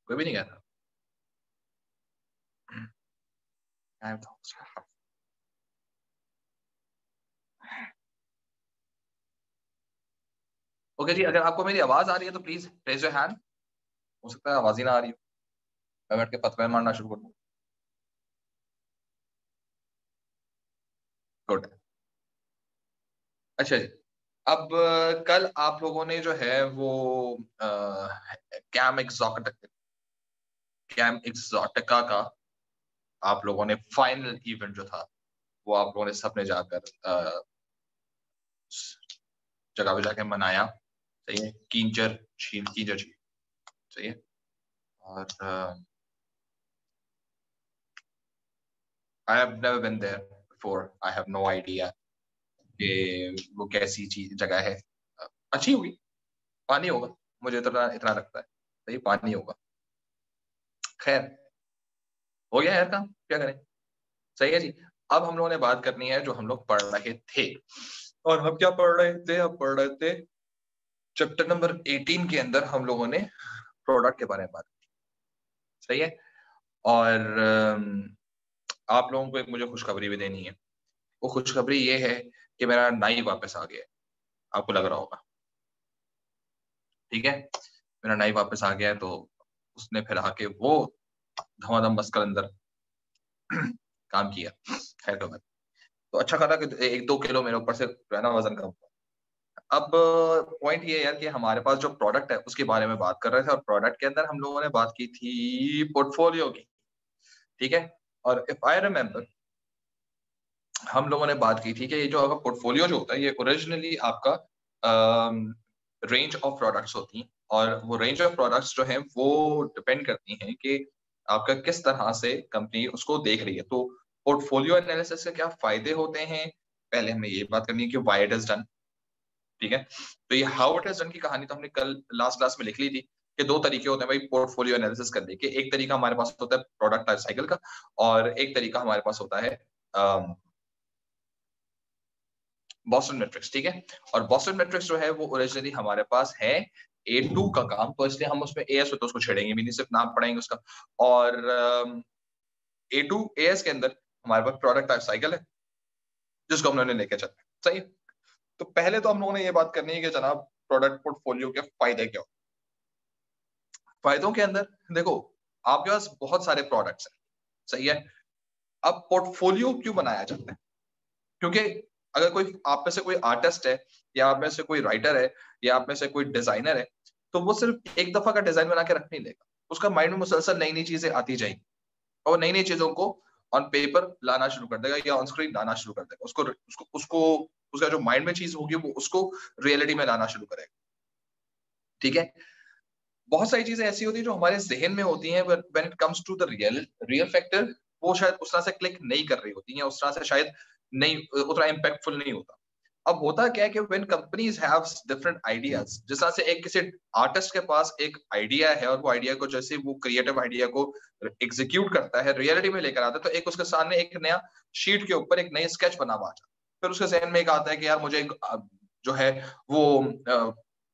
कोई भी नहीं कहता। ओके जी, अगर आपको मेरी आवाज आ रही है तो प्लीज रेज योर हैंड। हो सकता है आवाज ही ना आ रही हो, मैं बैठ के पतवे मारना शुरू कर दूं। गुड। अच्छा जी, अब कल आप लोगों ने जो है वो कैम एक्सोटिका का आप लोगों ने फाइनल इवेंट जो था वो आप लोगों ने सबने जाकर जगह पे जाके मनाया। सही है, कींजर झील। सही है। और I have never been there before, I have no idea कि वो कैसी चीज जगह है। अच्छी होगी, पानी होगा, मुझे इतना इतना लगता है। सही, पानी होगा। खैर, हो गया यार काम, क्या करें। सही है जी। अब हम लोगों ने बात करनी है जो हम लोग पढ़ रहे थे। और हम क्या पढ़ रहे थे? हम पढ़ रहे थे चैप्टर नंबर 18 के अंदर हम लोगों ने प्रोडक्ट के बारे में बात की। सही है। और आप लोगों को एक मुझे खुशखबरी भी देनी है। वो खुशखबरी ये है कि मेरा नाई वापस आ गया है। आपको लग रहा होगा, ठीक है, मेरा नाई वापस आ गया है। तो उसने फिर आके वो धमाधम मस्कर अंदर काम किया। खैर का बात। तो अच्छा खासा कि 1-2 किलो मेरे ऊपर से ना वजन कम हुआ। अब पॉइंट ये है यार कि हमारे पास जो प्रोडक्ट है उसके बारे में बात कर रहे थे, और प्रोडक्ट के अंदर हम लोगों ने बात की थी पोर्टफोलियो की। ठीक है। और इफ आई रिमेम्बर, हम लोगों ने बात की थी कि ये जो आपका पोर्टफोलियो जो होता है ये ओरिजिनली आपका रेंज ऑफ प्रोडक्ट्स होती हैं। और वो रेंज ऑफ प्रोडक्ट्स जो है वो डिपेंड करती हैं कि आपका किस तरह से कंपनी उसको देख रही है। तो पोर्टफोलियो एनालिसिस के क्या फायदे होते हैं, पहले हमें ये बात करनी है कि व्हाई इट इज डन। ठीक है। तो ये हाउ इट इज डन की कहानी तो हमने कल लास्ट क्लास में लिख ली थी कि 2 तरीके होते हैं भाई पोर्टफोलियो एनालिसिस करने के। एक तरीका हमारे पास होता है प्रोडक्ट लाइफ साइकिल का, और एक तरीका हमारे पास होता है बॉस्टन मैट्रिक्स। ठीक है। और बॉस्टन मैट्रिक्स जो है वो ओरिजिनली हमारे पास है A2 का काम, तो इसलिए हम उसमें AS होता है उसको छेड़ेंगे भी नहीं, सिर्फ नाम पढ़ेंगे उसका। और A2 AS के अंदर हमारे पास प्रोडक्ट लाइफ साइकिल है जिसको हम लोगों ने लेके चलना है। सही। तो पहले तो हम लोगों ने ये बात करनी है कि जनाब प्रोडक्ट पोर्टफोलियो के फायदे क्या हो। फायदों के अंदर देखो, आपके पास बहुत सारे प्रोडक्ट्स हैं। सही है। अब पोर्टफोलियो क्यों बनाया जाता है? क्योंकि अगर कोई आप में से कोई आर्टिस्ट है, या आप में से कोई राइटर है, या आप में से कोई डिजाइनर है, तो वो सिर्फ एक दफा का डिजाइन बना के रख नहीं लेगा। उसका माइंड में मुसलसल नई नई चीजें आती जाएंगी, और नई नई चीजों को ऑन पेपर लाना शुरू कर देगा या ऑन स्क्रीन लाना शुरू कर देगा। उसको उसको उसको उसका जो माइंड में चीज होगी वो उसको रियलिटी में लाना शुरू करेगा। ठीक है। बहुत सारी चीजें ऐसी होती है जो हमारे जहन में होती हैं, when it comes to the real factor, वो शायद उस तरह से क्लिक नहीं कर रही होती हैं, उस तरह से शायद नहीं, उतना इम्पैक्टफुल नहीं होता। अब होता क्या है कि when companies have different ideas, जिस तरह से एक किसी आर्टिस्ट के पास एक आइडिया है, और वो आइडिया को जैसे वो क्रिएटिव आइडिया को एग्जीक्यूट करता है, रियलिटी में लेकर आता है, तो एक उसके सामने एक नया शीट के ऊपर एक नई स्केच बना हुआ आता है। फिर उसके जहन में एक आता है कि यार मुझे जो है वो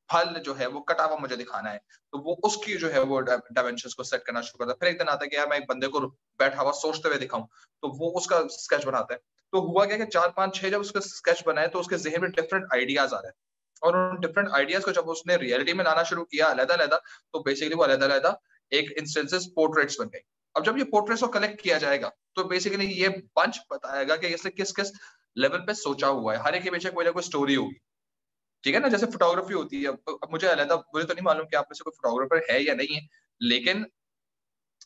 फल जो है वो कटा हुआ मुझे दिखाना है। तो वो उसकी जो है वो डायमेंशंस को सेट करना शुरू करता है। फिर एक दिन आता है कि यार मैं एक बंदे को बैठा हुआ सोचते हुए दिखाऊं, तो वो उसका स्केच बनाता है। तो हुआ क्या कि 4-5-6 जब उसका स्केच बनाए तो उसके जहन में डिफरेंट आइडियाज आ रहे हैं, और उन डिफरेंट आइडियाज को जब उसने रियलिटी में लाना शुरू किया अलग-अलग, तो बेसिकली वो अलग-अलग एक इंस्टेंसेस पोर्ट्रेट्स बन गई। अब जब ये पोर्ट्रेट्स को कलेक्ट किया जाएगा तो बेसिकली ये बंच बताएगा कि इसने किस किस लेवल पे सोचा हुआ है। हर एक के पीछे कोई ना कोई स्टोरी होगी। ठीक है ना, जैसे फोटोग्राफी होती है। अब मुझे तो नहीं मालूम कि आप में से कोई फोटोग्राफर है या नहीं है, लेकिन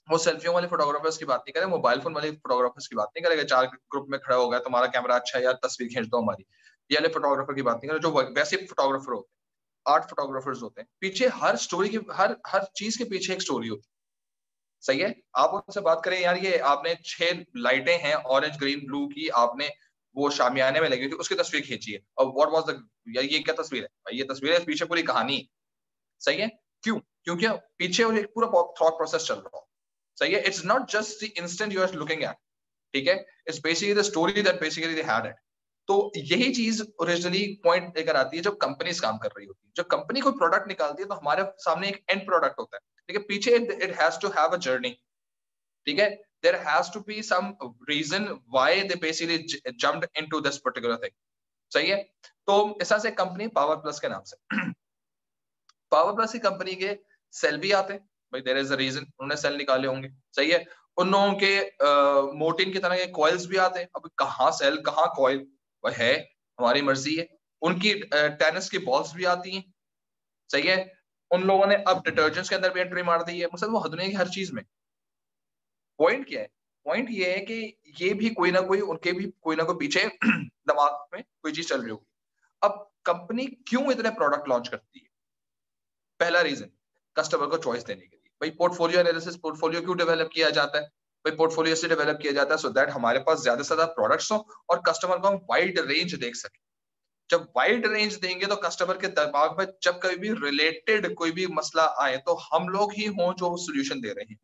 वो सेल्फियों वाले फोटोग्राफर्स की बात नहीं करें, मोबाइल फोन वाले फोटोग्राफर्स की बात नहीं करेगा। 4 ग्रुप में खड़ा हो गया, तुम्हारा कैमरा अच्छा है यार, तस्वीर खींच दो हमारी। ये वाले फोटोग्राफर की बात नहीं करें, जो वैसे फोटोग्राफर होते हैं, आर्ट फोटोग्राफर्स होते हैं। पीछे हर स्टोरी की, हर चीज के पीछे एक स्टोरी होती है। सही है। आप उनसे बात करें यार, ये आपने 6 लाइटें हैं ऑरेंज ग्रीन ब्लू की, आपने वो शामियाने में लगी थी, उसकी तस्वीर खींची है, और व्हाट वाज द, ये क्या तस्वीर है भाई? ये तस्वीर है, पीछे पूरी कहानी है। सही है। क्यों? क्योंकि पीछे एक पूरा थॉट प्रोसेस चल रहा है। सही है। It's not just the instant you are looking at. ठीक है। It's basically the story that basically they had it. तो यही चीज ओरिजिनली पॉइंट लेकर आती है जब कंपनीज काम कर रही होती है। जब कंपनी कोई प्रोडक्ट निकालती है तो हमारे सामने एक एंड प्रोडक्ट होता है, ठीक है, पीछे it has to have a journey, ठीक है, there has to be some reason why they basically jumped into this particular thing, सही है। तो ऐसा से कंपनी पावर प्लस के नाम से पावर प्लस की कंपनी के सेल भी आते हैं भाई, देयर इज अ रीजन उन्होंने सेल निकाले होंगे, सही है। उन लोगों के मोटिन की तरह के कॉइल्स भी आते हैं, अब कहाँ सेल कहाँ कॉइल वह है हमारी मर्जी है। उनकी टेनिस की बॉल्स भी आती हैं, सही है। उन लोगों ने अब डिटर्जेंट्स के अंदर भी एंट्री मार दी है, मतलब वो दुनिया की हर चीज में। पॉइंट क्या है, पॉइंट ये है कि ये भी कोई ना कोई उनके भी कोई ना कोई पीछे दिमाग में कोई चीज चल रही होगी। अब कंपनी क्यों इतने प्रोडक्ट लॉन्च करती है? पहला रीजन कस्टमर को चॉइस देने के लिए। भाई पोर्टफोलियो एनालिसिस, पोर्टफोलियो क्यों डेवलप किया जाता है? भाई पोर्टफोलियो से डेवलप किया जाता है सो दैट हमारे पास ज्यादा से ज्यादा प्रोडक्ट्स हो और कस्टमर को हम वाइड रेंज देख सके। जब वाइड रेंज देंगे तो कस्टमर के दिमाग में जब कभी भी रिलेटेड कोई भी मसला आए तो हम लोग ही हों जो सोल्यूशन दे रहे हैं।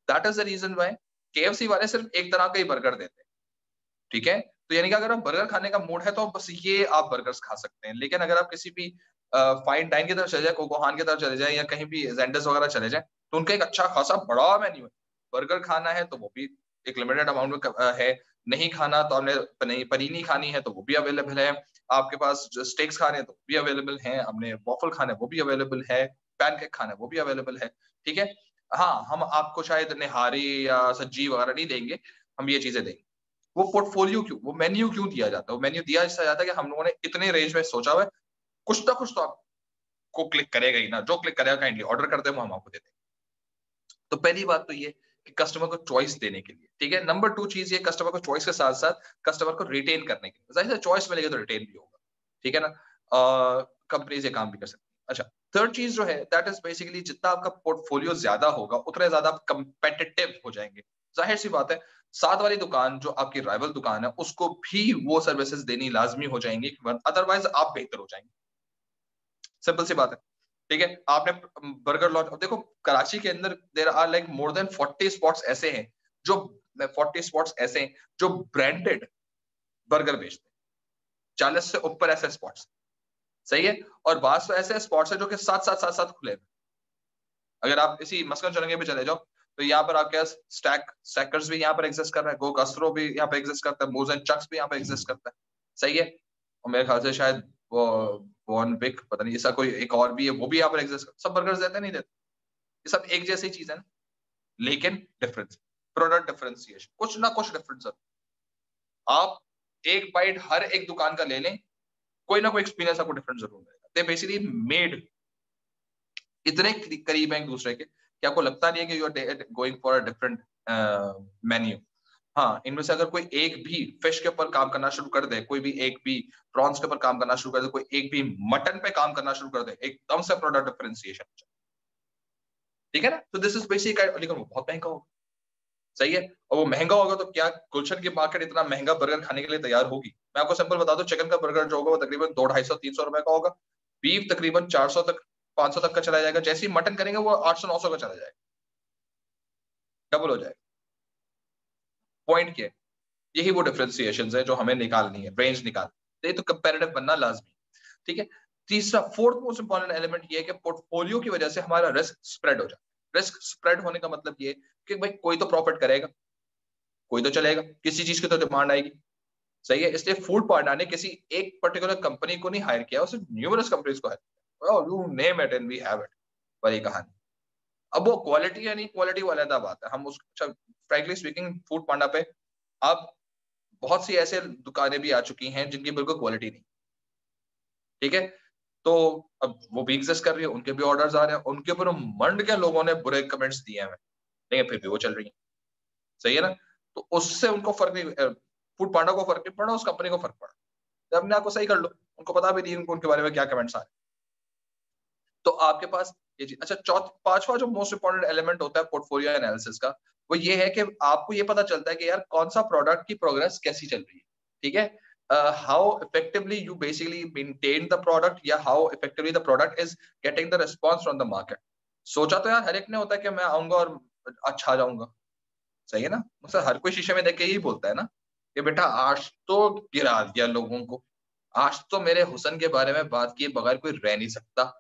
That is the reason why KFC वाले सिर्फ एक तरह का ही बर्गर देते हैं, ठीक है। तो यानी कि अगर आप बर्गर खाने का मूड है तो बस ये आप बर्गर्स खा सकते हैं। लेकिन अगर आप किसी भी फाइन डाइन की तरफ चले जाए, कोकोहान की तरफ चले जाए या कहीं भी जेंडस वगैरह चले जाए तो उनका एक अच्छा खासा बड़ा मेन्यू है। बर्गर खाना है तो वो भी एक लिमिटेड अमाउंट में है, नहीं खाना तो हमने पनीनी खानी है तो वो भी अवेलेबल है, आपके पास स्टेक्स खाने हैं तो वो भी अवेलेबल है, हमने वॉफल खाना है वो भी अवेलेबल है, पैनकेक खाना है वो भी अवेलेबल है, ठीक है। हाँ, हम आपको शायद निहारी या सज्जी वगैरह नहीं देंगे, हम ये चीजें देंगे। वो पोर्टफोलियो क्यों, वो मेन्यू क्यों दिया जाता है? वो मेन्यू दिया इसलिए जाता है कि हम लोगों ने इतने रेंज में सोचा हुआ है, कुछ ना कुछ तो आपको क्लिक करेगा ही ना, जो क्लिक करेगा काइंडली ऑर्डर कर दे वो हम आपको दे देंगे। तो पहली बात तो ये कि कस्टमर को चॉइस देने के लिए, ठीक है। नंबर 2 चीज ये कस्टमर को चॉइस के साथ साथ कस्टमर को रिटेन करने के लिए, जाहिर है चॉइस मिलेगी तो रिटेन भी होगा, ठीक है ना। कंपनीज ये काम भी कर सकती है। अच्छा, थर्ड चीज जो है दैट इज बेसिकली जितना आपका पोर्टफोलियो ज्यादा होगा उतने ज्यादा आप कंपेटिटिव हो जाएंगे। जाहिर सी बात है, साथ वाली दुकान जो आपकी राइवल दुकान है उसको भी वो सर्विसेज देनी लाजमी हो जाएंगी, अदरवाइज आप बेहतर हो जाएंगे। सिंपल सी बात है, ठीक है। आपने बर्गर लॉन्च, अब देखो कराची के अंदर there are like more than 40 spots ऐसे हैं जो 40 स्पॉट्स ऐसे हैं जो ब्रांडेड बर्गर बेचते हैं, 40 से ऊपर ऐसे स्पॉट्स, सही है। और बात तो ऐसे स्पॉट्स है जो कि साथ साथ खुले हैं। अगर आप इसी मस्कन चुरंगी पे चले जाओ तो यहाँ पर आपके पास स्टैकर्स भी यहाँ पर एग्जिस्ट कर रहा है, गो गस्ट्रो भी यहाँ पे एग्जिस्ट करता है, मूज एंड चक्स भी यहाँ पे एग्जिस्ट करता है, सही है। और मेरे ख्याल से शायद वो बॉर्न बिग पता नहीं ऐसा कोई एक और भी है वो भी यहाँ पर एग्जिस्ट करता है। सब बर्गर्स देते नहीं देते, ये सब एक जैसी चीज है ना, लेकिन डिफरेंस, प्रोडक्ट डिफरेंशिएशन, कुछ ना कुछ डिफरेंस है। आप एक बाइट हर एक दुकान का ले लें, कोई ना कोई एक्सपीरियंस आपको डिफरेंट जरूर मिलेगा। दे बेसिकली मेड इतने करीब है एक दूसरे के कि आपको लगता नहीं है कि you are going for a different menu. हाँ, इनमें से अगर कोई एक भी फिश के ऊपर काम करना शुरू कर दे, कोई भी एक भी प्रॉन्स के ऊपर काम करना शुरू कर दे, कोई एक भी मटन पे काम करना शुरू कर दे, एकदम से प्रोडक्ट डिफरेंशिएशन, ठीक है ना। तो दिस इज बेसिक, लेकिन वो बहुत महंगा होगा, सही है। और वो महंगा होगा तो क्या गुलशन की मार्केट इतना महंगा बर्गर खाने के लिए तैयार होगी? मैं आपको सिंपल बता दूं, चिकन का बर्गर जो होगा वो तकरीबन 200-250-300 रुपए का होगा, बीफ तकरीबन 400 तक 500 तक का चला जाएगा, जैसे ही मटन करेंगे वो 800-900 का चला जाएगा, डबल हो जाएगा। पॉइंट क्या है, यही वो डिफरेंशिएशन है जो हमें निकालनी है, रेंज निकाल, तो ये तो कंपेरेटिव बनना लाजमी, ठीक है। तीसरा फोर्थ मोस्ट इंपॉर्टेंट एलिमेंट ये है कि पोर्टफोलियो की वजह से हमारा रिस्क स्प्रेड हो जाता है। रिस्क स्प्रेड होने का मतलब ये कि भाई कोई तो प्रॉफिट करेगा, कोई तो चलेगा, किसी चीज की तो डिमांड आएगी, सही है। इसलिए फूड पांडा ने किसी एक पर्टिकुलर कंपनी को नहीं हायर किया, उसने न्यूमरस कंपनीज को हायर किया, you name it and we have it, वही कहानी। अब वो क्वालिटी या नहीं क्वालिटी वाला था बात है, हम उस फ्रैंकली स्पीकिंग फूड पांडा पे अब बहुत सी ऐसे दुकानें भी आ चुकी हैं जिनकी बिल्कुल क्वालिटी नहीं, ठीक है। तो अब वो भी एग्जिस्ट कर रही है, उनके भी ऑर्डर्स आ रहे हैं, उनके ऊपर मंड के लोगों ने बुरे कमेंट्स दिए हैं, लेकिन फिर भी वो चल रही है, सही है ना। तो उससे उनको फर्क नहीं, फूड पांडा को फर्क नहीं पड़ा, उस कंपनी को फर्क पड़ा, तो अपने आप को सही कर लो, उनको पता भी नहीं उनको उनके बारे में क्या कमेंट्स आ रहे हैं। तो आपके पास ये चीज, अच्छा पांचवा जो मोस्ट इंपॉर्टेंट एलिमेंट होता है पोर्टफोलियो एनालिसिस का, वो ये है कि आपको ये पता चलता है कि यार कौन सा प्रोडक्ट की प्रोग्रेस कैसी चल रही है, ठीक है। How effectively you basically maintain the product या how effectively the product is getting the response from the market. सोचा तो यार हर एक ने होता है कि मैं आऊंगा और अच्छा आ जाऊंगा, सही है ना। मतलब हर कोई शीशे में देख के यही बोलता है ना कि बेटा आज तो गिरा दिया लोगों को, आज तो मेरे हुसन के बारे में बात किए बगैर कोई रह नहीं सकता,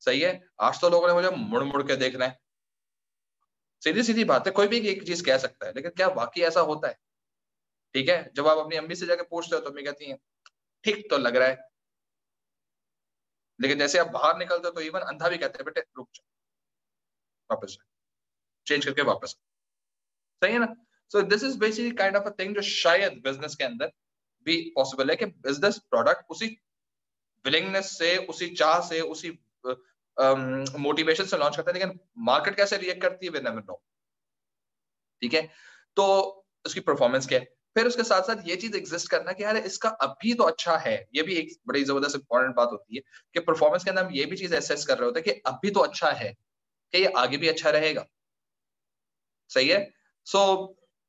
सही है। आज तो लोगों ने मुझे मुड़ मुड़ के देखना है, सीधी सीधी बात है, कोई भी एक चीज कह सकता है, लेकिन क्या वाकई ऐसा होता है? ठीक है, जब आप अपनी अम्मी से जाके पूछते हो तो अम्मी कहती है ठीक तो लग रहा है, लेकिन जैसे आप बाहर निकलते हो तो इवन अंधा भी कहते हैं बेटे रुक जाओ, वापस चेंज करके वापस। सही है ना? सो this is basically kind of a thing जो शायद बिजनेस के अंदर भी पॉसिबल है कि बिजनेस प्रोडक्ट उसी विलिंगनेस से, उसी चाह से, उसी मोटिवेशन से लॉन्च करता है, लेकिन मार्केट कैसे रिएक्ट करती है वी नेवर नो। ठीक है, तो उसकी परफॉर्मेंस क्या है, फिर उसके साथ साथ ये चीज एग्जिस्ट करना कि यार इसका अभी तो अच्छा है, ये भी एक बड़ी जबरदस्त इंपॉर्टेंट बात होती है कि परफॉर्मेंस के अंदर हम ये भी चीज एसेस कर रहे होते हैं कि अभी तो अच्छा है, कि ये आगे भी अच्छा रहेगा। सही है? सो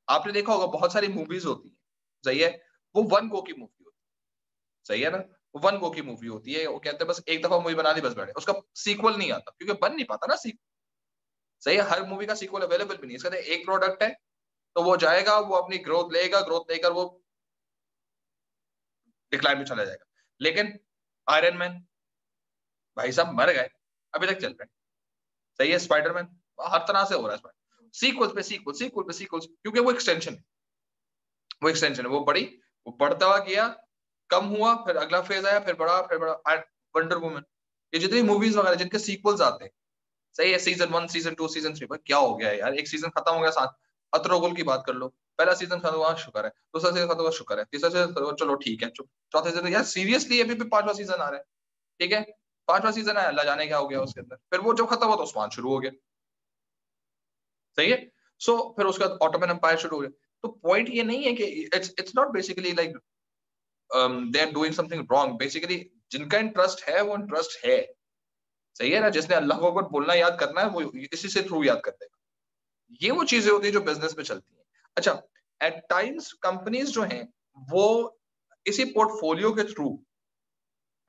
आपने देखा होगा बहुत सारी मूवीज होती है, सही है, वो वन गो की मूवी होती है, सही है ना? वन गो की मूवी होती है, वो कहते हैं बस एक दफा मूवी बना दी बस बैठे, उसका सीक्वल नहीं आता क्योंकि बन नहीं पाता ना सीक्वल। सही है, हर मूवी का सीक्वल अवेलेबल भी नहीं, इसका एक प्रोडक्ट है तो वो जाएगा, वो अपनी ग्रोथ लेकर वो डिक्लाइन में चला जाएगा। लेकिन आयरन मैन भाई साहब मर गए, अभी तक चल रहे हैं। सही है, स्पाइडरमैन हर तरह से हो रहा है, सीक्वल पे सीक्वल, सीक्वल पे सीक्वल, क्योंकि वो एक्सटेंशन है, वो एक्सटेंशन है, वो बड़ी, वो बढ़ता हुआ गया, कम हुआ, फिर अगला फेज आया, फिर बड़ा वंडर वुमन, ये जितनी मूवीज वगैरह जिनके सीक्वल्स आते हैं, सही है, सीजन 1 सीजन 2 सीजन 3, पर क्या हो गया है यार, एक सीजन खत्म हो गया, साथ अत्रगुल की बात कर लो, पहला सीजन खत्म हुआ शुक्र है, दूसरा सीजन खत्म हुआ शुक्र है, तीसरा सीजन खत्म हुआ चलो ठीक है, चौथा सीजन यार सीरियसली अभी भी पांचवा सीजन आ रहा है। ठीक है, पांचवा सीजन आया, अल्लाह जाने क्या हो गया उसके अंदर, फिर वो जब खत्म हुआ तो उस्मान शुरू हो गया। सही है, सो फिर उसके बाद ऑटोमन एम्पायर शुरू हो गया। तो पॉइंट ये नहीं है कि it's not basically like they are doing something wrong, basically जिनका इंटरेस्ट है वो इंटरेस्ट है। सही है ना, जिसने अल्लाह को अगर बोलना याद करना है वो इसी से थ्रू याद कर देगा। ये वो चीजें होती है जो बिजनेस में चलती है। अच्छा, एट टाइम्स कंपनीज जो हैं वो इसी पोर्टफोलियो के थ्रू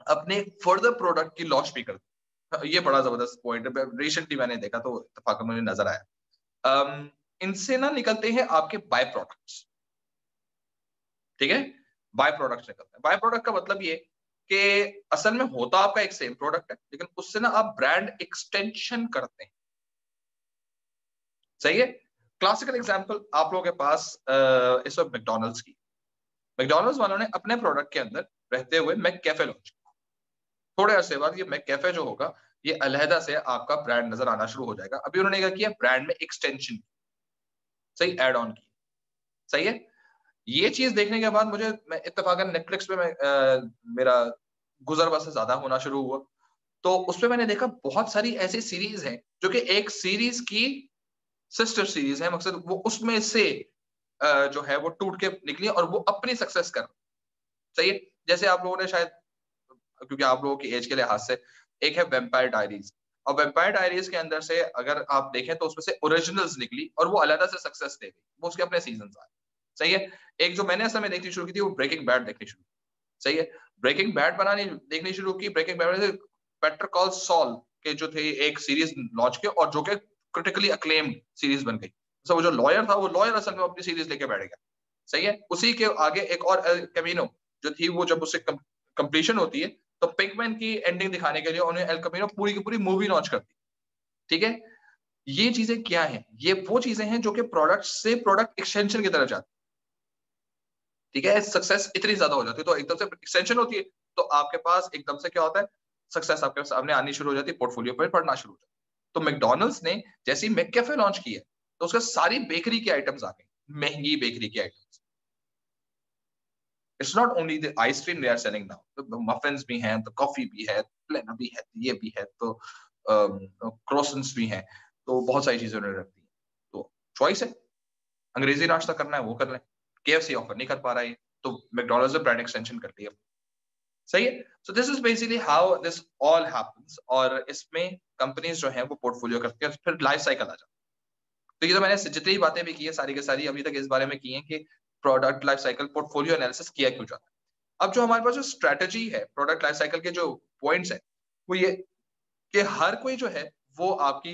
अपने फर्दर प्रोडक्ट की लॉन्च भी करते हैं। ये बड़ा जबरदस्त पॉइंट है, रिसेंटली मैंने देखा तो इत्तेफाकन मुझे नजर आया। इनसे ना निकलते हैं आपके बाय प्रोडक्ट्स। ठीक है, बाय प्रोडक्ट्स निकलते हैं। बाय प्रोडक्ट का मतलब ये कि असल में होता आपका एक सेम प्रोडक्ट है, लेकिन उससे ना आप ब्रांड एक्सटेंशन करते हैं। सही है, क्लासिकल एग्जांपल आप लोगों के पास इस वक्त मैकडॉनल्ड्स की, मैकडॉनल्ड्स वालों ने अपने प्रोडक्ट के अंदर रहते हुए मैक कैफे लॉन्च किया। थोड़े अरसे बाद ये मैक कैफे जो होगा ये अलहदा से आपका ब्रांड नजर आना शुरू हो जाएगा। अभी उन्होंने क्या किया, ब्रांड में एक्सटेंशन, सही, एड ऑन की। सही है, ये चीज देखने के बाद मुझे, मैं इत्तेफाकन नेटफ्लिक्स पे मेरा गुजर बसर ज्यादा होना शुरू हुआ, तो उसपे मैंने देखा बहुत सारी ऐसी सीरीज हैं जो कि एक सीरीज की सिस्टर सीरीज है, मकसद वो उसमें से जो है वो टूट के निकली और वो अपनी सक्सेस कर। सही है, जैसे आप लोगों ने शायद, क्योंकि आप लोगों की एज के लिहाज से, एक है वेम्पायर डायरीज, और वेम्पायर डायरीज के अंदर से अगर आप देखें तो उसमें से ओरिजिनल्स निकली और वो अलग से सक्सेस दे गई, वो उसके अपने सीजन आए। सही है, एक जो मैंने असल में देखनी शुरू की थी वो ब्रेकिंग बैड देखनी शुरू की। सही है, ब्रेकिंग बैड बनानी देखनी शुरू की, ब्रेकिंग बैड से बेटर कॉल सॉल के जो थे एक सीरीज लॉन्च के, और जो कि क्रिटिकली अक्लेम्ड सीरीज बन गई। तो वो जो लॉयर था वो लॉयर असल में अपनी सीरीज लेके बैठ गया। सही है, उसी के आगे एक और कैमिनो जो थी, वो जब उससे कंप्लीशन होती है तो पिगमैन की एंडिंग दिखाने के लिए उन्हें एल कैमिनो पूरी की पूरी मूवी लॉन्च करती है। ठीक है, ये चीजें क्या है, ये वो चीजें हैं जो कि प्रोडक्ट से प्रोडक्ट एक्सटेंशन की तरफ जाती है। ठीक है, सक्सेस इतनी ज्यादा हो जाती है तो एकदम से एक्सटेंशन होती है, तो आपके पास एकदम से क्या होता है, सक्सेस आपके सामने आनी शुरू हो जाती है, पोर्टफोलियो पर पढ़ना शुरू हो जाता है। तो मैकडॉनल्ड्स ने जैसे ही मैककैफे लॉन्च की है तो उसका सारी बेकरी की आइटम्स आ गई, महंगी बेकरी की items. It's not only the ice cream they are selling now, तो मफिन्स भी हैं, तो कॉफी भी है, प्लेना भी है, ये भी है, तो क्रोसेंट्स भी हैं, तो बहुत सारी चीजें उन्होंने रख दी। तो चॉइस है, अंग्रेजी नाश्ता करना है वो कर लें, केएफसी ऑफर नहीं कर पा रहा है तो मैकडॉनल्ड्स ने ब्रांड एक्सटेंशन कर दिया। सही है, सो this is basically how this all happens, और इसमें कंपनीज जो है वो पोर्टफोलियो करती है, फिर लाइफ साइकिल आ जाता है। तो ये तो मैंने जितनी बातें भी की है सारी की सारी अभी तक इस बारे में की हैं कि product life cycle portfolio analysis किया क्यों जाता है। अब जो हमारे पास जो स्ट्रेटजी है प्रोडक्ट लाइफ साइकिल के जो पॉइंट्स है वो ये कि हर कोई जो है वो आपकी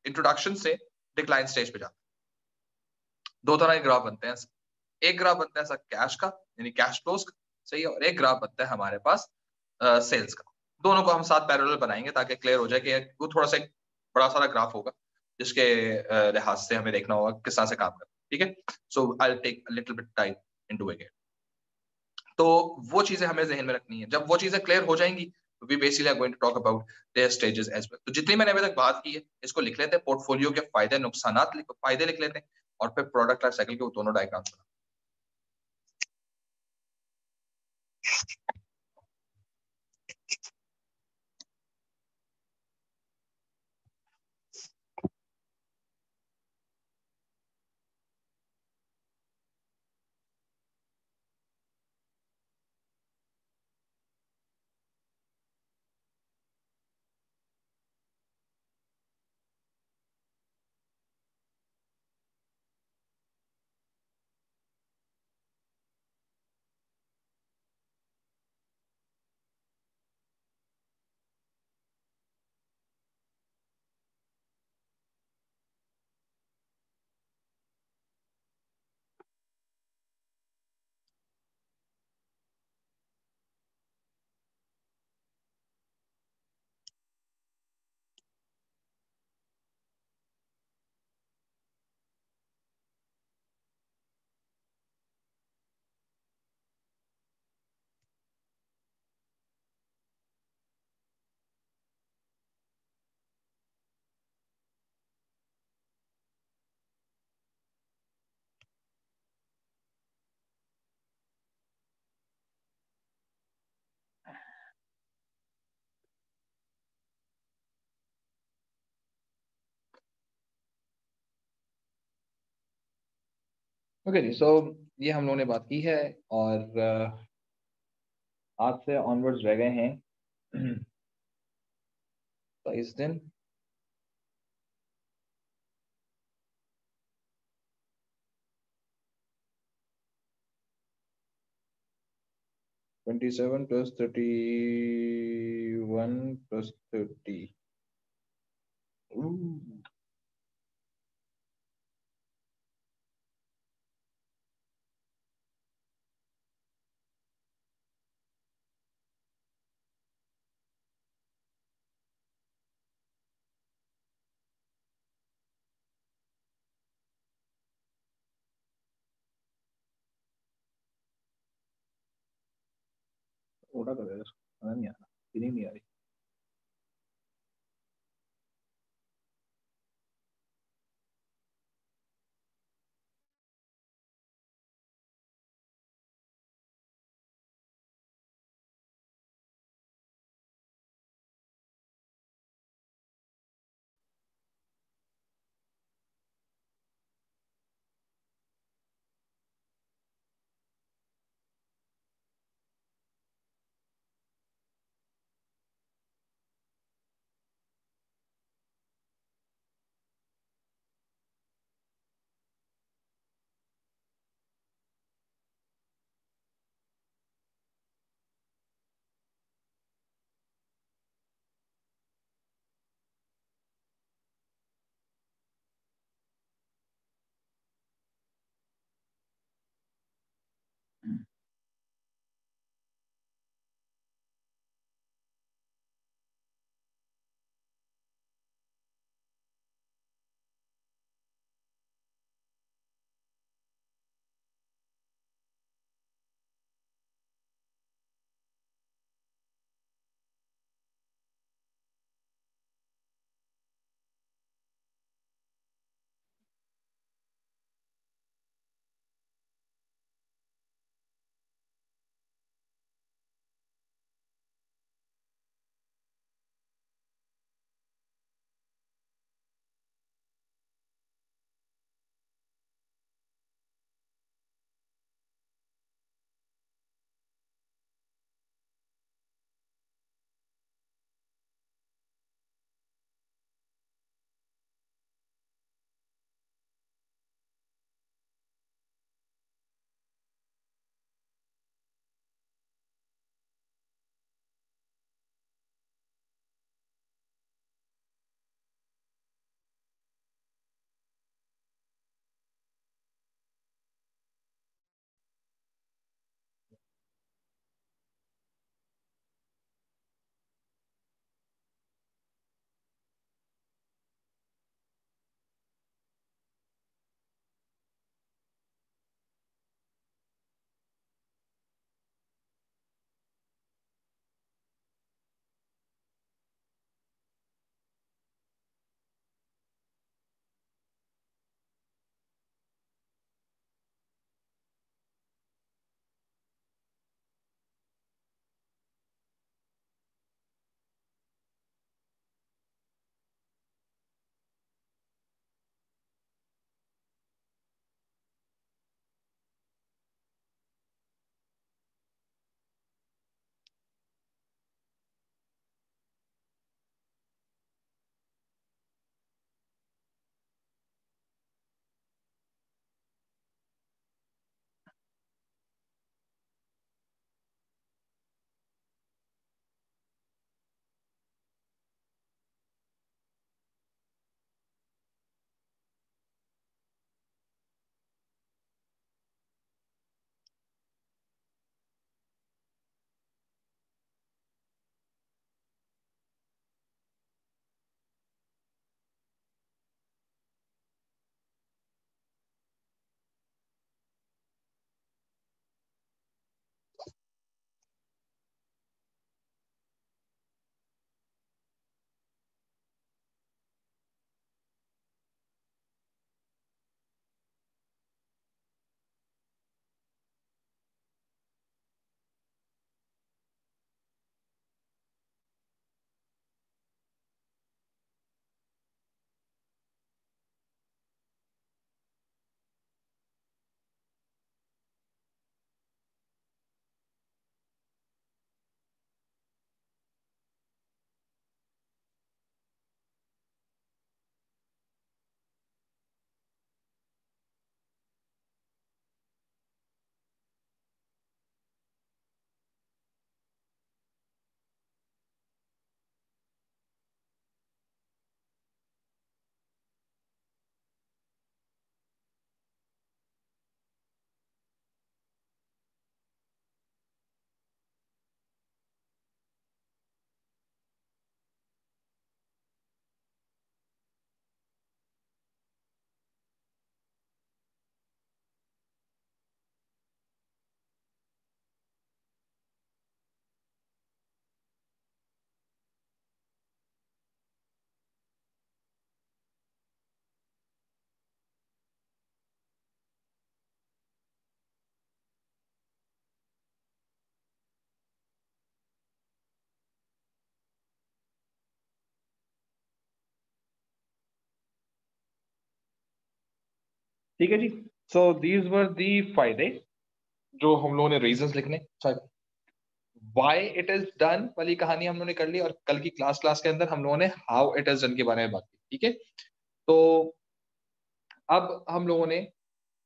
इंट्रोडक्शन से डिक्लाइन स्टेज पे जाता है। दो तरह के ग्राफ बनते हैं, एक ग्राफ बनता है ऐसा कैश का, यानी कैश फ्लोज का, सही है, और एक ग्राफ बनता है हमारे पास सेल्स का। दोनों को हम साथ पैरेलल बनाएंगे ताकि क्लियर हो जाए कि वो थोड़ा सा एक बड़ा सारा ग्राफ होगा जिसके लिहाज से हमें देखना होगा किस तरह से काम करना है, ठीक है। So I take little bit time into it. तो वो चीजें हमें जहन में रखनी है। जब वो चीजें क्लियर हो जाएंगी, we basically are going to talk about their stages as well. तो जितनी मैंने अभी तक बात की है, इसको लिख लेते हैं, पोर्टफोलियो के फायदे नुकसान, फायदे लिख लेते हैं, और फिर प्रोडक्ट लाइफ साइकिल के वो दोनों डायग्राम्स बना। ओके जी, सो ये हम लोगों ने बात की है, और आज से ऑनवर्ड्स रह गए हैं 22 दिन। 27 + 31 + 30। थोड़ा कर दे, समझ नहीं आ रहा, फीलिंग नहीं आ रही। ठीक है जी। सो दीज वर दी फायदे जो हम लोगों ने रीजंस लिखने, व्हाई इट इज डन वाली कहानी हम लोगों ने कर ली, और कल की क्लास के अंदर हम लोगों ने हाउ इट इज डन के बारे में बात की। ठीक है, तो अब हम लोगों ने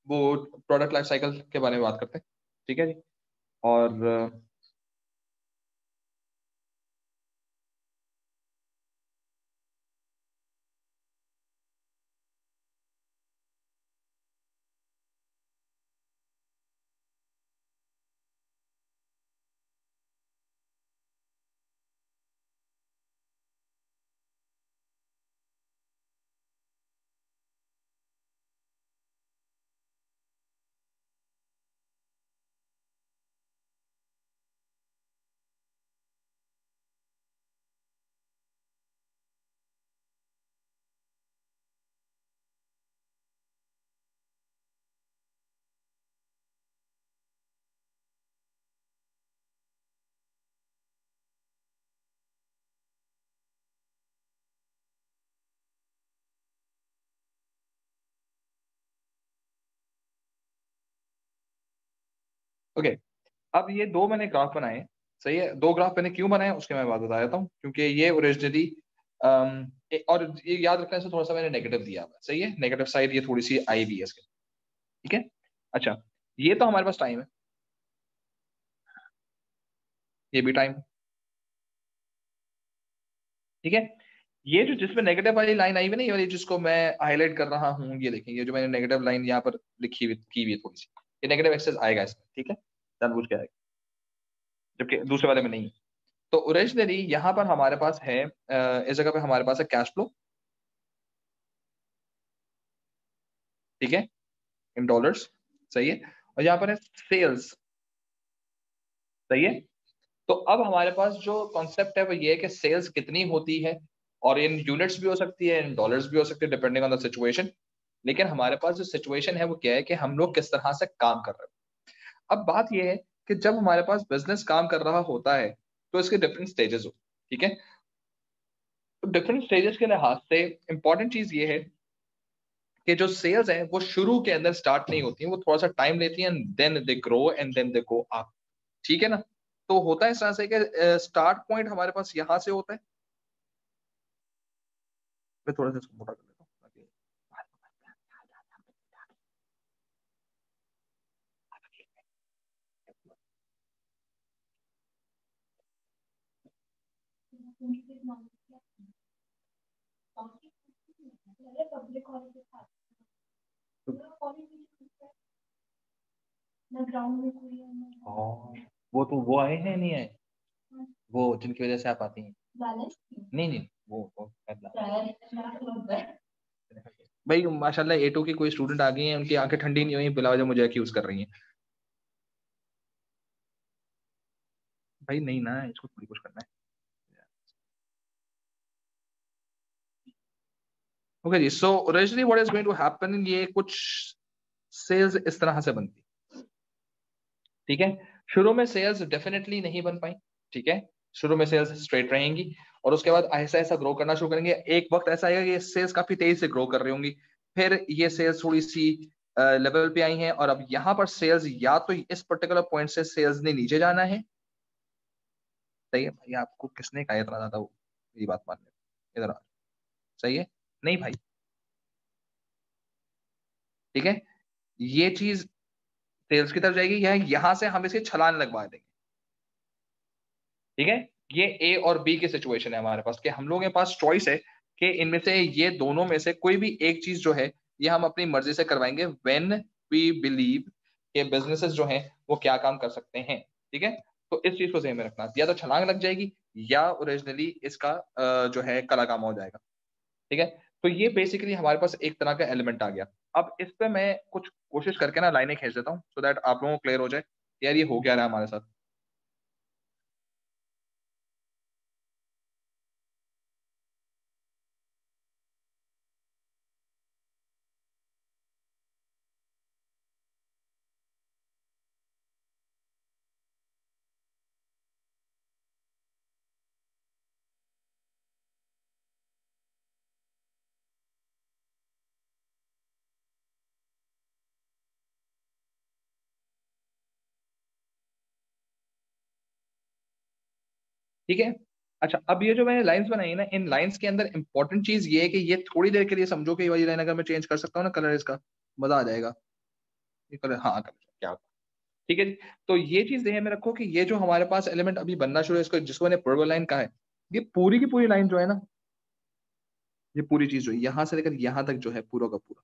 वो प्रोडक्ट लाइफ साइकिल के बारे में बात करते हैं। ठीक है जी। और ओके, अब ये दो मैंने ग्राफ बनाए। सही है, दो ग्राफ मैंने क्यों बनाए उसके मैं बात बता देता हूँ, क्योंकि ये ओरिजिनली और ये याद रखने से थोड़ा सा मैंने नेगेटिव दिया हुआ है। सही है, नेगेटिव साइड ये थोड़ी सी आई भी है इसके। ठीक है, अच्छा, ये तो हमारे पास टाइम है, ये भी टाइम है। ठीक है, ये जो जिसमें नेगेटिव वाली लाइन आई हुई ना, ये वाली जिसको मैं हाईलाइट कर रहा हूँ, ये देखें, ये जो मैंने नेगेटिव लाइन यहाँ पर लिखी हुई की हुई है थोड़ी सी, ये नेगेटिव एक्सेस आएगा इसमें। ठीक है, जानबूझ के आएगा, जबकि दूसरे वाले में नहीं है। तो ओरिजिनली यहाँ पर हमारे पास है इस जगह पे हमारे पास है कैश फ्लो। ठीक है, इन डॉलर्स। सही है, और यहाँ पर है सेल्स। सही है, तो अब हमारे पास जो कॉन्सेप्ट है वो ये है कि सेल्स कितनी होती है, और इन यूनिट्स भी हो सकती है, इन डॉलर्स भी हो सकती है, डिपेंडिंग ऑन द सिचुएशन। लेकिन हमारे पास जो सिचुएशन है वो क्या है कि हम लोग किस तरह से काम कर रहे हैं। अब बात ये है कि जब हमारे पास बिजनेस काम कर रहा होता है तो इसके डिफरेंट स्टेजेस हो। ठीक है, तो डिफरेंट स्टेजेस के लिहाज से इंपॉर्टेंट चीज ये है कि जो सेल्स है वो शुरू के अंदर स्टार्ट नहीं होती है, वो थोड़ा सा टाइम लेती है, and then they grow and then they go up. ठीक है ना, तो होता है इस तरह से कि स्टार्ट पॉइंट हमारे पास यहाँ से होता है। मैं थोड़ा सा इसको मोटा कर लेता हूँ ताकि और वो आए हैं नहीं आए, वो जिनकी वजह से आप आती हैं। नहीं नहीं, वो भाई माशाल्लाह A2 की कोई स्टूडेंट आ गई है, उनकी आंखें ठंडी नहीं हुई, बिला वजह मुझे अक्यूज कर रही हैं। भाई नहीं ना, इसको थोड़ी कुछ करना है। ओके जी, so originally what is going to happen, ये कुछ सेल्स इस तरह से बनती। ठीक है, शुरू में सेल्स डेफिनेटली नहीं बन पाई। ठीक है, शुरू में सेल्स स्ट्रेट रहेंगी, और उसके बाद ऐसा ऐसा ग्रो करना शुरू करेंगे। एक वक्त ऐसा आएगा कि ये सेल्स काफी तेजी से ग्रो कर रही होंगी, फिर ये सेल्स थोड़ी सी लेवल पे आई हैं, और अब यहाँ पर सेल्स या तो इस पर्टिकुलर पॉइंट से सेल्स ने नीचे जाना है। सही है भाई, आपको किसने कहा इतना ज्यादा वो ये बात मानने, इधर आ। सही है, नहीं भाई। ठीक है, ये चीज सेल्स की तरफ जाएगी, या यहाँ से हम इसके छलान लगवा देंगे। ठीक है, ये ए और बी की सिचुएशन है हमारे पास, कि हम लोगों के पास चॉइस है कि इनमें से ये दोनों में से कोई भी एक चीज जो है ये हम अपनी मर्जी से करवाएंगे, व्हेन वी बिलीव के बिजनेसेस जो हैं वो क्या काम कर सकते हैं। ठीक है, तो इस चीज को ध्यान में रखना, या तो छलांग लग जाएगी या ओरिजिनली इसका जो है कला काम हो जाएगा। ठीक है, तो ये बेसिकली हमारे पास एक तरह का एलिमेंट आ गया। अब इस पे मैं कुछ कोशिश करके ना लाइनें खींच देता हूँ, सो दैट आप लोगों को क्लियर हो जाए यार ये हो क्या रहा है हमारे साथ। ठीक है। अच्छा, अब ये जो मैंने लाइंस बनाई है ना, इन लाइंस के अंदर इंपॉर्टेंट चीज ये है कि ये थोड़ी देर के लिए समझो कि ये वाली लाइन अगर मैं चेंज कर सकता हूँ ना कलर इसका, मजा आ जाएगा। ये कलर, हाँ कलर क्या होता है। ठीक है जी। तो ये चीज ध्यान में रखो कि ये जो हमारे पास एलिमेंट अभी बनना शुरू है, इसको जिसको मैंने प्रोबल लाइन कहा है, ये पूरी की पूरी लाइन जो है ना, ये पूरी चीज जो है यहां से लेकर यहां तक जो है पूरा का पूरा,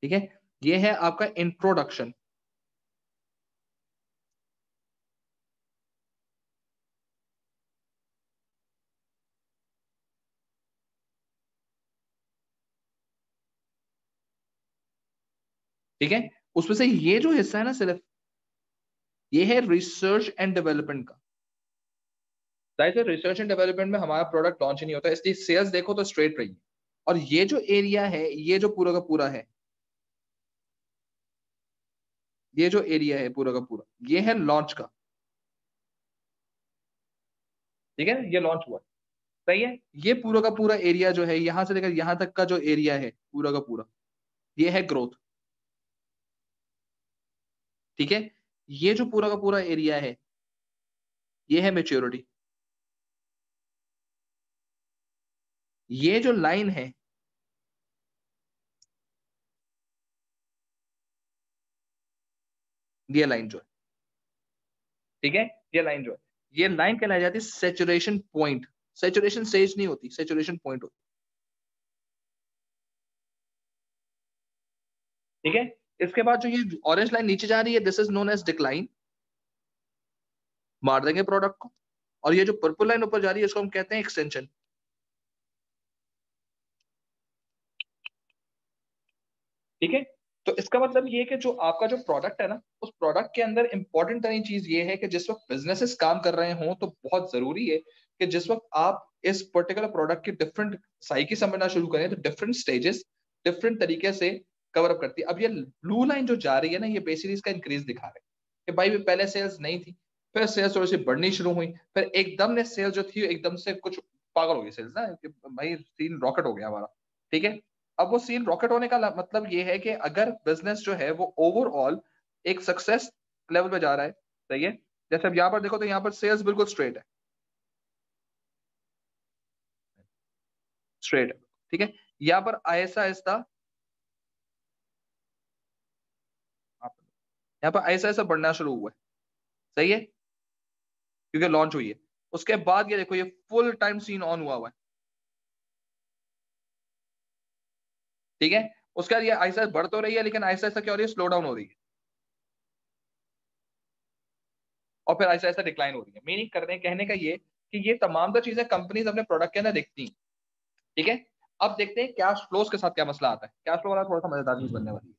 ठीक है, ये है आपका इंट्रोडक्शन। ठीक है, उसमें से ये जो हिस्सा है ना सिर्फ, ये है रिसर्च एंड डेवलपमेंट का। जाहिर है रिसर्च एंड डेवलपमेंट में हमारा प्रोडक्ट लॉन्च नहीं होता, इसलिए सेल्स देखो तो स्ट्रेट रही है। और ये जो एरिया है, ये जो पूरा का पूरा है, ये जो एरिया है पूरा का पूरा, ये है लॉन्च का। ठीक है, ये लॉन्च हुआ, सही है। ये पूरा का पूरा एरिया जो है यहां से लेकर यहां तक का जो एरिया है पूरा का पूरा, ये है ग्रोथ। ठीक है, ये जो पूरा का पूरा एरिया है, ये है मेच्योरिटी। ये जो लाइन है, ये लाइन जो है, ठीक है, ये लाइन जो है, ये लाइन कहलाई जाती है सेचुरेशन पॉइंट। सेचुरेशन स्टेज नहीं होती, सेचुरेशन पॉइंट होती। ठीक है, इसके बाद जो ये ऑरेंज लाइन नीचे जा रही है, this is known as decline, मार देंगे प्रोडक्ट को। और ये जो पर्पल लाइन ऊपर जा रही है, इसको हम कहते हैं एक्सटेंशन। ठीक है, तो इसका मतलब ये है कि जो आपका जो प्रोडक्ट है ना, उस प्रोडक्ट के अंदर इंपॉर्टेंट तरह चीज ये है कि जिस वक्त बिजनेसेस काम कर रहे हों तो बहुत जरूरी है कि जिस वक्त आप इस पर्टिकुलर प्रोडक्ट की डिफरेंट साइकी समझना शुरू करें, तो डिफरेंट स्टेजेस डिफरेंट तरीके से कवर अप करती है। अब ये ब्लू लाइन जो जा रही है ना, ये बेसिकली इसका इंक्रीज दिखा रहे हैं कि भाई पहले सेल्स नहीं थी, फिर सेल्स थोड़ी सी बढ़नी शुरू हुई, फिर एकदम ने सेल्स जो थी एकदम से कुछ पागल हो गई सेल्स ना, कि भाई सीन रॉकेट हो गया हमारा। ठीक है, अब वो सीन रॉकेट होने का मतलब ये है कि अगर बिजनेस जो है वो ओवरऑल एक सक्सेस लेवल पे जा रहा है, सही है। जैसे अब यहाँ पर देखो तो यहाँ पर सेल्स बिल्कुल स्ट्रेट है, स्ट्रेट है। ठीक है, यहाँ पर आहिस्ता आहिस्ता, यहाँ पर आहिस्ता आहिस्ता बढ़ना शुरू हुआ है, सही है, क्योंकि लॉन्च हुई है। उसके बाद ये देखो ये फुल टाइम सीन ऑन हुआ हुआ है। ठीक है, उसके बाद ये आहिस्ता बढ़ तो रही है, लेकिन आहिस्ता आहिस्ता क्या हो रही है, स्लो डाउन हो रही है, और फिर आहिस्ता आहिस्ता डिक्लाइन हो रही है। मीनिंग करने कहने का ये कि ये तमाम तो चीजें कंपनीज अपने प्रोडक्ट के अंदर देखती हैं। ठीक है, अब देखते हैं कैश फ्लोज के साथ क्या मसला आता है। कैश फ्लो वाला थोड़ा सा मजेदार चीज बनने वाली है,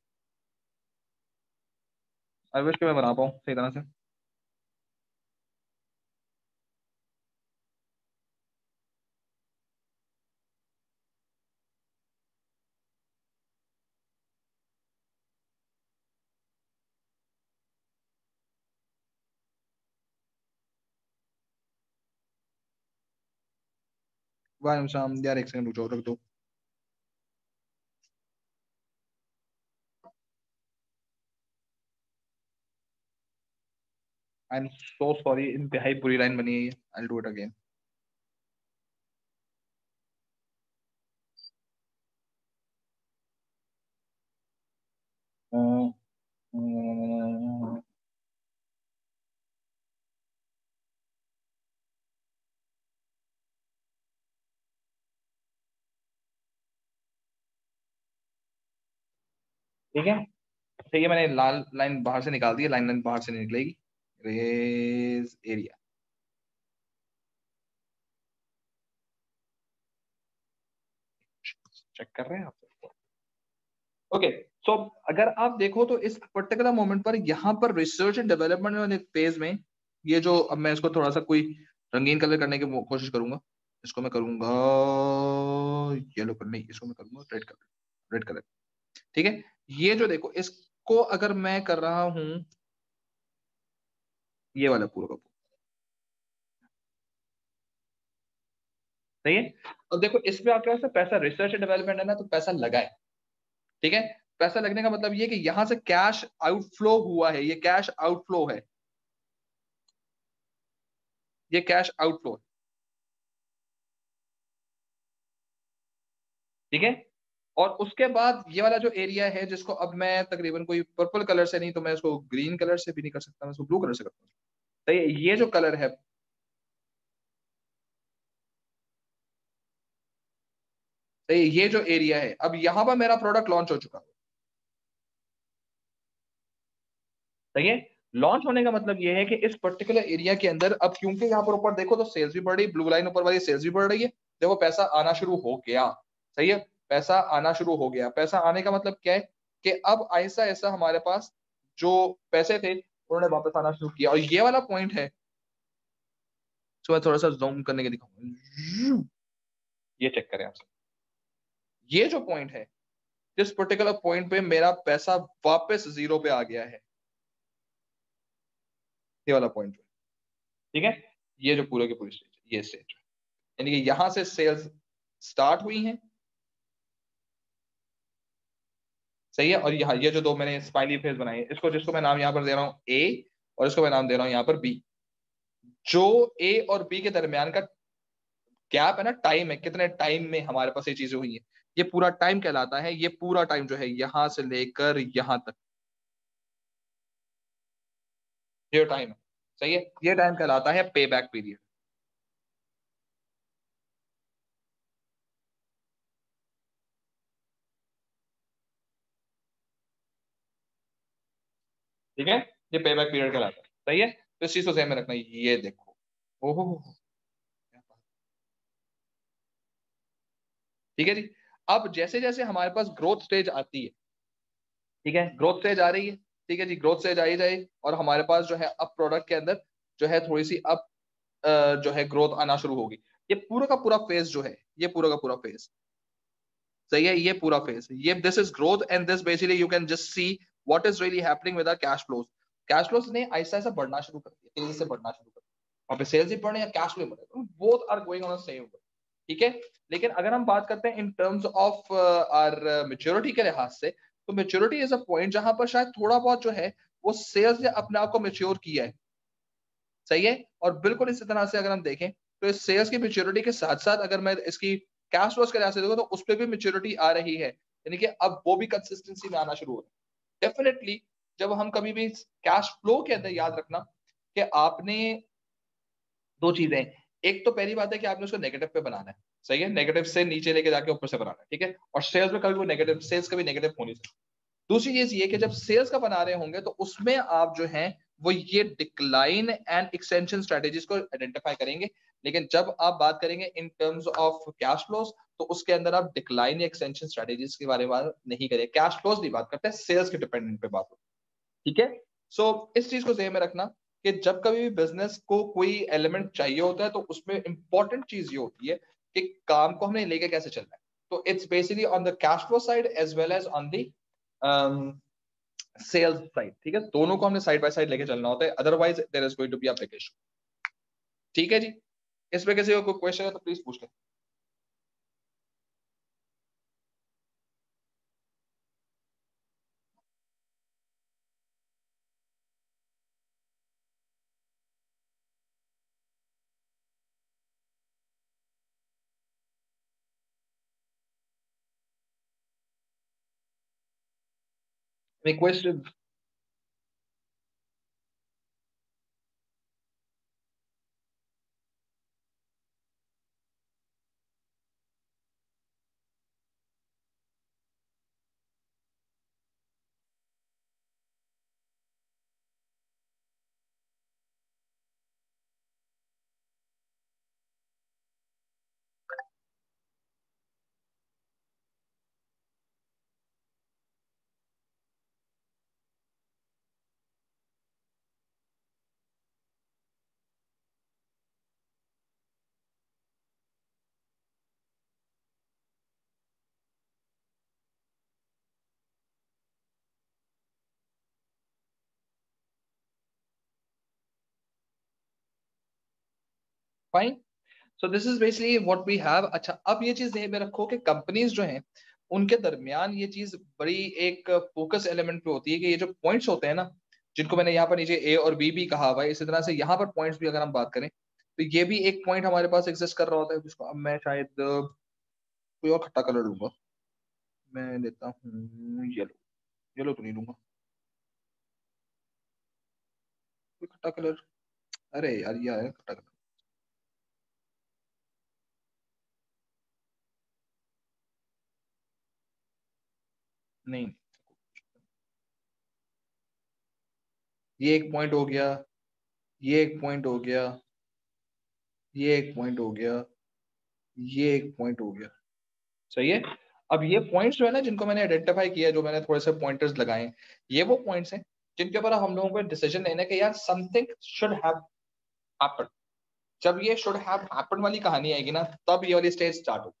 आई विश कि मैं बना पाऊँ सही तरह से। वालेकुम सलाम यार, एक सेकंड रुको, रख दो। आई एम सो सॉरी, इंतहाई बुरी लाइन बनी है ये, I will do it again. ठीक है, ठीक है, मैंने लाल लाइन बाहर से निकाल दी है, लाइन लाइन बाहर से नहीं निकलेगी। रेज एरिया, चेक कर रहे हैं आप? ओके, सो अगर आप देखो तो इस पर्टिकुलर मोमेंट पर यहाँ पर रिसर्च एंड डेवलपमेंट वाले फेज में, ये जो अब मैं इसको थोड़ा सा कोई रंगीन कलर करने की कोशिश करूंगा, इसको मैं करूंगा येलो कलर, नहीं इसको मैं करूंगा रेड कलर, रेड कलर। ठीक है, ये जो देखो इसको अगर मैं कर रहा हूं, ये वाला पूरा का पूरा, सही है। अब देखो इसमें आपके पास पैसा, रिसर्च एंड डेवलपमेंट है ना, तो पैसा लगा है। ठीक है, पैसा लगने का मतलब ये कि यहां से कैश आउटफ्लो हुआ है, ये कैश आउटफ्लो है। ये कैश आउटफ्लो, ठीक है। और उसके बाद ये वाला जो एरिया है, जिसको अब मैं तकरीबन कोई पर्पल कलर से नहीं तो मैं इसको ग्रीन कलर से भी नहीं कर सकता, मैं इसको ब्लू कलर से करता हूँ। तो ये जो कलर है, तो ये जो एरिया है, अब यहाँ पर मेरा प्रोडक्ट लॉन्च हो चुका है। सही है। लॉन्च होने का मतलब ये है कि इस पर्टिकुलर एरिया के अंदर अब क्योंकि यहाँ पर ऊपर देखो तो सेल्स भी बढ़ रही है, ब्लू लाइन ऊपर वाली सेल्स भी बढ़ रही है, देखो पैसा आना शुरू हो गया। सही है। पैसा आना शुरू हो गया। पैसा आने का मतलब क्या है कि अब ऐसा ऐसा हमारे पास जो पैसे थे उन्होंने वापस आना शुरू किया। और ये वाला पॉइंट है, तो मैं थोड़ा सा जूम करने के दिखाऊंगा, ये चेक करें आप सब। ये जो पॉइंट है, जिस पर्टिकुलर पॉइंट पे मेरा पैसा वापस जीरो पे आ गया है, ये वाला पॉइंट, ठीक है। ये जो पूरे के पूरी स्टेज, ये स्टेज, यानी कि यहां से सेल्स स्टार्ट हुई हैं। सही है। और यहाँ ये जो दो मैंने स्माइली फेस बनाए हैं, इसको जिसको मैं नाम यहाँ पर दे रहा हूँ ए, और इसको मैं नाम दे रहा हूँ यहाँ पर बी। जो ए और बी के दरमियान का गैप है ना, टाइम है, कितने टाइम में हमारे पास ये चीजें हुई है, ये पूरा टाइम कहलाता है। ये पूरा टाइम जो है यहां से लेकर यहां तक, ये टाइम है। सही है। ये टाइम कहलाता है पे बैक पीरियड। ठीक है। ये पे बैक पीरियड कहलाता है। सही है। तो इस चीज को ध्यान में रखना। ये देखो, ओहो, ठीक है जी। अब जैसे जैसे हमारे पास ग्रोथ स्टेज आती है, ठीक है, ग्रोथ स्टेज आ रही है, ठीक है जी, ग्रोथ स्टेज आई जाए, और हमारे पास जो है अब प्रोडक्ट के अंदर जो है थोड़ी सी अब जो है ग्रोथ आना शुरू होगी। ये पूरा का पूरा फेज जो है, ये पूरा का पूरा फेज, सही है, ये पूरा फेज, ये this is growth, and this basically you can just see what is really happening with our cash flows. Cash flows ने ऐसा ऐसा बढ़ना शुरू कर दिया, तेजी से बढ़ना शुरू कर दिया, वहां पे सेल्स ही बढ़े या कैश फ्लो बढ़े, both are going on the same way, ठीक है। लेकिन अगर हम बात करते हैं in terms of our maturity के लिहाज से, तो मेच्योरिटी इज अ पॉइंट जहां पर शायद थोड़ा बहुत जो है वो सेल्स ने अपने आप को मेच्योर किया है। सही है। और बिल्कुल इसी तरह से अगर हम देखें तो इस सेल्स की मेच्योरिटी के साथ साथ अगर मैं इसकी कैश फ्लोज के लिहाज से देखूं तो उस पर भी मेच्योरिटी आ रही है, यानी कि अब वो भी कंसिस्टेंसी में आना शुरू हो रहा है। डेफिनेटली जब हम कभी भी कैश फ्लो के अंदर, याद रखना कि आपने दो चीजें हैं। एक तो पहली बात है कि आपने उसको नेगेटिव पे बनाना है। सही है। नेगेटिव से नीचे लेके जाके ऊपर से बनाना है, ठीक है। और सेल्स में कभी वो नेगेटिव, सेल्स कभी नेगेटिव होनी चाहिए। दूसरी चीज ये कि जब सेल्स का बना रहे होंगे तो उसमें आप जो है वो ये डिक्लाइन एंड एक्सटेंशन स्ट्रेटेजीज को आइडेंटिफाई करेंगे। लेकिन जब आप बात करेंगे इन टर्म्स ऑफ कैश फ्लोज, तो उसके अंदर आप डिक्लाइन या एक्सटेंशन स्ट्रेटेजीज के बारे में बात नहीं करेंगे। कैश फ्लोज नहीं बात करते, सेल्स के डिपेंडेंट पे बात होती है, ठीक है। सो इस चीज को ध्यान में रखना कि जब कभी भी बिजनेस को कोई एलिमेंट चाहिए होता है तो उसमें इंपॉर्टेंट चीज ये होती है कि काम को हमने लेके कैसे चलना है। तो it's basically on the cash flow side as well as on the sales side, ठीक है। दोनों को हमने साइड बाय साइड लेके चलना होता है, otherwise there is going to be a big issue, ठीक है जी। इस पे किसी को कोई क्वेश्चन है तो प्लीज पूछ लें। Question, fine. So this is basically what we have. अच्छा, अब ये चीज ध्यान में रखो कि कंपनीज जो हैं उनके दरमियान ये चीज बड़ी एक फोकस एलिमेंट पे होती है कि ये जो पॉइंट्स होते हैं ना, जिनको मैंने यहाँ पर नीचे ए और बी भी कहा हुआ है, इसी तरह से यहाँ पर पॉइंट्स भी अगर हम बात करें तो ये भी एक पॉइंट हमारे पास एग्जिस्ट कर रहा होता है, जिसको अब मैं शायद कोई और खट्टा कलर लूंगा। मैं लेता हूँ येलो। येलो तो नहीं लूंगा, कोई खट्टा कलर। अरे यार ये है खट्टा कलर। नहीं, ये एक पॉइंट हो गया, ये एक पॉइंट हो गया, ये एक पॉइंट हो गया, ये एक पॉइंट हो गया। सही है। अब ये पॉइंट्स जो है ना, जिनको मैंने आइडेंटिफाई किया, जो मैंने थोड़े से पॉइंटर्स लगाए, ये वो पॉइंट्स हैं जिनके ऊपर हम लोगों को डिसीजन लेना है कि यार समथिंग शुड हैव हैपेंड। जब ये शुड हैव हैपेंड वाली कहानी आएगी ना, तब ये वाली स्टेज स्टार्ट होगी।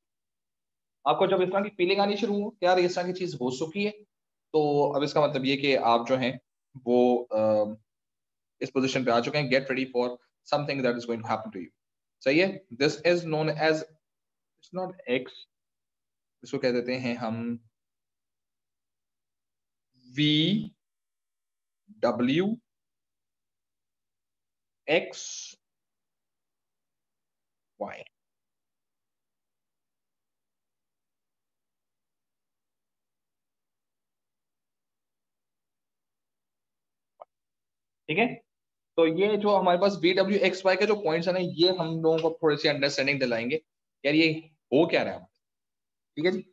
आपको जब इस तरह की फीलिंग आनी शुरू हो कि यार इस तरह की चीज हो चुकी है, तो अब इसका मतलब ये कि आप जो हैं वो इस पोजीशन पे आ चुके हैं। Get ready for something that is going to happen to you. सही है। This is known as, it's not X, इसको कह देते हैं हम वी डब्ल्यू एक्स वाई। ठीक है। तो ये जो हमारे पास बी डब्ल्यू एक्स वाई के जो पॉइंट्स है ना, ये हम लोगों को थोड़ी सी अंडरस्टैंडिंग दिलाएंगे यार ये हो क्या रहा है। ठीक है जी।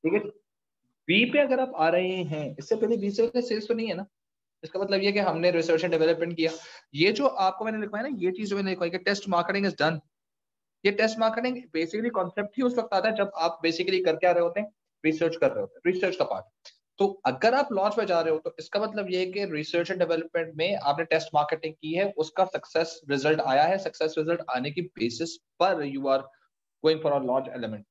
ठीक है। बी पे अगर आप आ रहे हैं, इससे पहले बी से सेल्स तो नहीं है ना, इसका मतलब ये कि हमने रिसर्च एंड डेवलपमेंट किया। ये जो आपको मैंने लिखवाया ना, ये चीज जो मैंने लिखवाई कि टेस्ट मार्केटिंग इज डन। ये टेस्ट मार्केटिंग बेसिकली कॉन्सेप्ट ही उस वक्त आता है जब आप बेसिकली कर क्या रहे होते हैं, रिसर्च कर रहे होते हैं, रिसर्च का पार्ट। तो अगर आप लॉन्च में जा रहे हो तो इसका मतलब ये है कि रिसर्च एंड डेवलपमेंट में आपने टेस्ट मार्केटिंग की है, उसका सक्सेस रिजल्ट आया है, सक्सेस रिजल्ट आने की बेसिस पर you are going for a launch element.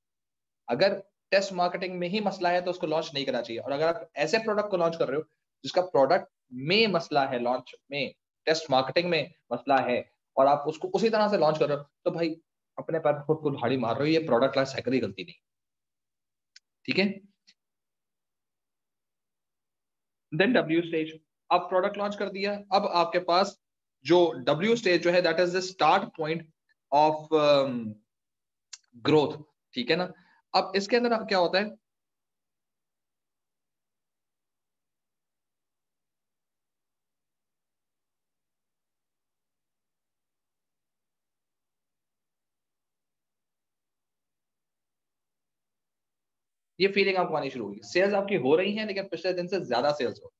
अगर टेस्ट मार्केटिंग में ही मसला है तो उसको लॉन्च नहीं करना चाहिए। और अगर आप ऐसे प्रोडक्ट को लॉन्च कर रहे हो जिसका प्रोडक्ट में मसला है, लॉन्च में टेस्ट मार्केटिंग में मसला है, और आप उसको उसी तरह से लॉन्च कर रहे हो, तो भाई अपने पैर पर खुद को झाड़ी मार रहे हो, ये प्रोडक्ट लाइफ साइकिल की गलती नहीं। ठीक है। Then W stage. अब प्रोडक्ट लॉन्च कर दिया, अब आपके पास जो डब्ल्यू स्टेज जो है that is the start point of growth. ठीक है ना। अब इसके अंदर क्या होता है, ये फीलिंग आपको आनी शुरू होगी, सेल्स आपकी हो रही है लेकिन पिछले दिन से ज्यादा सेल्स हो।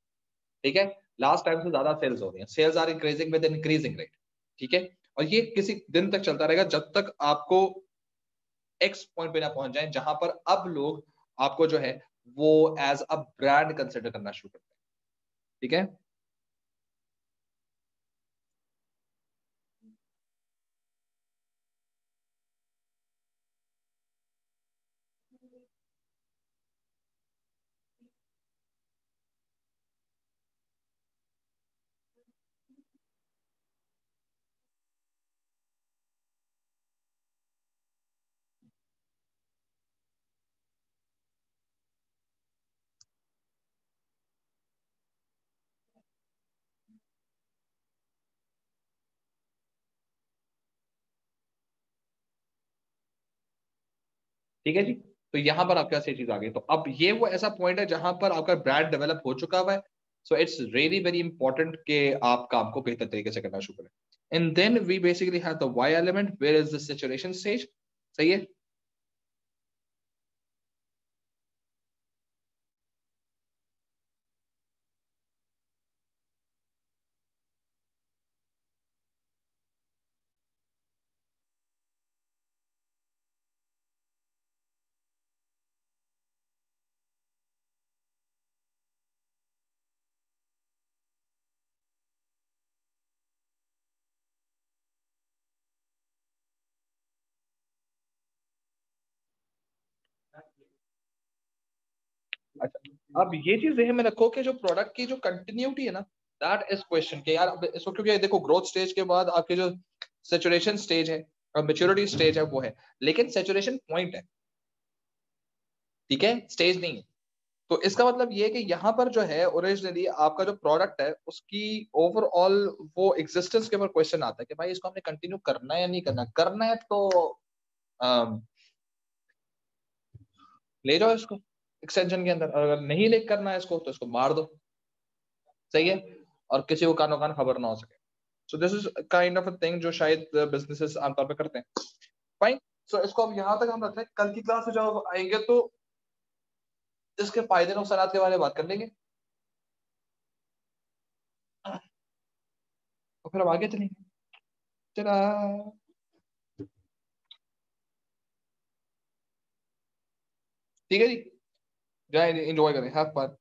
ठीक है। लास्ट टाइम से ज्यादा सेल्स हो रही है, sales are increasing with increasing rate. ठीक है। और ये किसी दिन तक चलता रहेगा जब तक आपको एक्स पॉइंट पे ना पहुंच जाए जहां पर अब लोग आपको जो है वो एज अ ब्रांड कंसिडर करना शुरू करते हैं। ठीक है। ठीक है जी। तो यहां पर आपके पास ये चीज आ गई, तो अब ये वो ऐसा पॉइंट है जहां पर आपका ब्रांड डेवलप हो चुका हुआ है। So it's really very important कि आप काम को बेहतर तरीके से करना शुरू करें। and then we basically have the y element where is the saturation stage. सही है. अच्छा, अब ये चीज ध्यान में रखो कि जो प्रोडक्ट की जो कंटिन्यूटी है ना, दैट इज क्वेश्चन कि यार अब इसको, क्योंकि देखो ग्रोथ स्टेज के बाद आपके जो सेचुरेशन स्टेज है और मेच्योरिटी स्टेज है वो है, लेकिन सेचुरेशन पॉइंट है, ठीक है, स्टेज नहीं है. तो इसका मतलब ये है कि यहाँ पर जो है ओरिजिनली आपका जो प्रोडक्ट है उसकी ओवरऑल वो एग्जिस्टेंस के ऊपर क्वेश्चन आता है कि भाई इसको हमने कंटिन्यू करना है या नहीं करना. करना है तो ले जाओ इसको एक्सटेंशन के अंदर, और अगर नहीं ले करना है इसको तो इसको मार दो. सही है. और किसी को कानो कान खबर ना हो सके. सो this is kind of a thing जो शायद बिजनेसेस आमतौर पे करते हैं. फाइन. सो इसको अब यहाँ तक हम रखते हैं. कल की क्लास में जब आएंगे तो इसके फायदे नुकसान के बारे में बात कर लेंगे और फिर हम आगे चलेंगे. चला. ठीक है जी. जाए, एंजॉय करें, हैव फन.